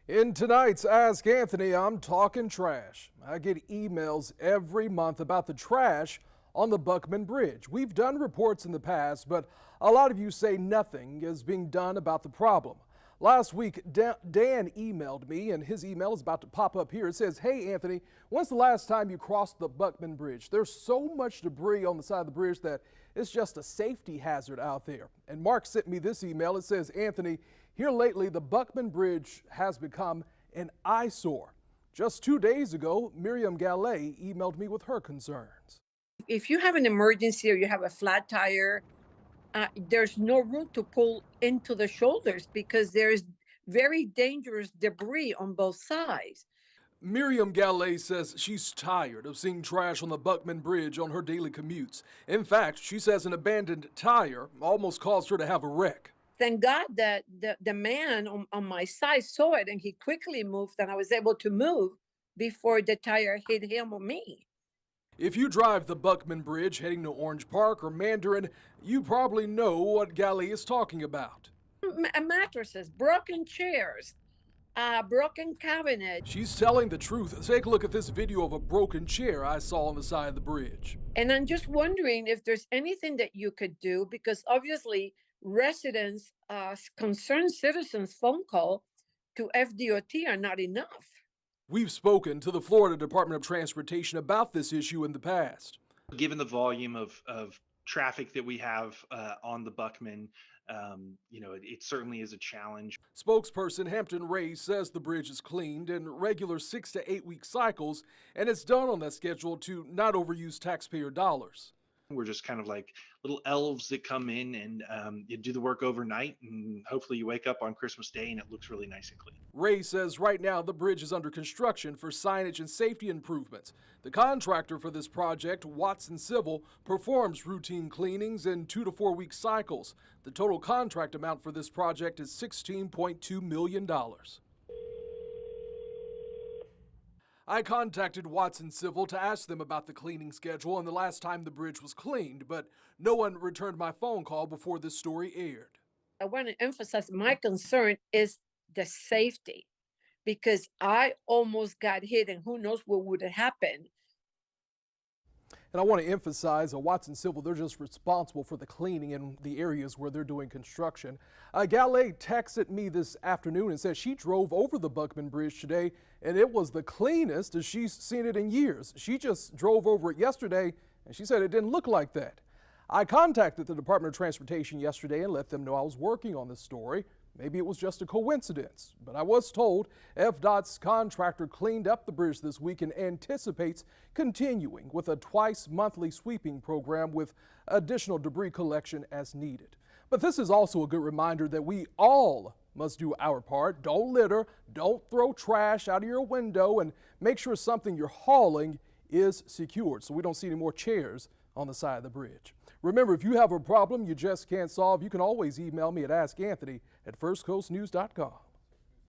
In tonight's Ask Anthony, I'm talking trash. I get emails every month about the trash on the Buckman Bridge. We've done reports in the past, but a lot of you say nothing is being done about the problem. Last week, Dan emailed me, and his email is about to pop up here. It says, "Hey Anthony, when's the last time you crossed the Buckman Bridge? There's so much debris on the side of the bridge that it's just a safety hazard out there." And Mark sent me this email. It says, "Anthony, here lately, the Buckman Bridge has become an eyesore." Just 2 days ago, Miriam Gallet emailed me with her concerns. If you have an emergency or you have a flat tire, there's no room to pull into the shoulders because there's very dangerous debris on both sides. Miriam Gallet says she's tired of seeing trash on the Buckman Bridge on her daily commutes. In fact, she says an abandoned tire almost caused her to have a wreck. Thank God that the man on my side saw it and he quickly moved and I was able to move before the tire hit him or me. If you drive the Buckman Bridge heading to Orange Park or Mandarin, you probably know what Gallet is talking about. Mattresses, broken chairs, broken cabinet. She's telling the truth. Take a look at this video of a broken chair I saw on the side of the bridge. And I'm just wondering if there's anything that you could do because obviously residents, concerned citizens' phone call to FDOT are not enough. We've spoken to the Florida Department of Transportation about this issue in the past. Given the volume of traffic that we have on the Buckman, it certainly is a challenge. Spokesperson Hampton Ray says the bridge is cleaned in regular 6 to 8 week cycles, and it's done on that schedule to not overuse taxpayer dollars. We're just kind of like little elves that come in and you do the work overnight, and hopefully you wake up on Christmas Day and it looks really nice and clean. Ray says right now the bridge is under construction for signage and safety improvements. The contractor for this project, Watson Civil, performs routine cleanings in 2 to 4 week cycles. The total contract amount for this project is $16.2 million. I contacted Watson Civil to ask them about the cleaning schedule and the last time the bridge was cleaned, but no one returned my phone call before this story aired. I want to emphasize my concern is the safety because I almost got hit and who knows what would have happened. And I want to emphasize Watson Civil, they're just responsible for the cleaning in the areas where they're doing construction. Gallet texted me this afternoon and said she drove over the Buckman Bridge today and it was the cleanest as she's seen it in years. She just drove over it yesterday and she said it didn't look like that. I contacted the Department of Transportation yesterday and let them know I was working on this story. Maybe it was just a coincidence, but I was told FDOT's contractor cleaned up the bridge this week and anticipates continuing with a twice-monthly sweeping program with additional debris collection as needed. But this is also a good reminder that we all must do our part. Don't litter, don't throw trash out of your window, and make sure something you're hauling is secured so we don't see any more chairs on the side of the bridge. Remember, if you have a problem you just can't solve, you can always email me at askanthony@firstcoastnews.com.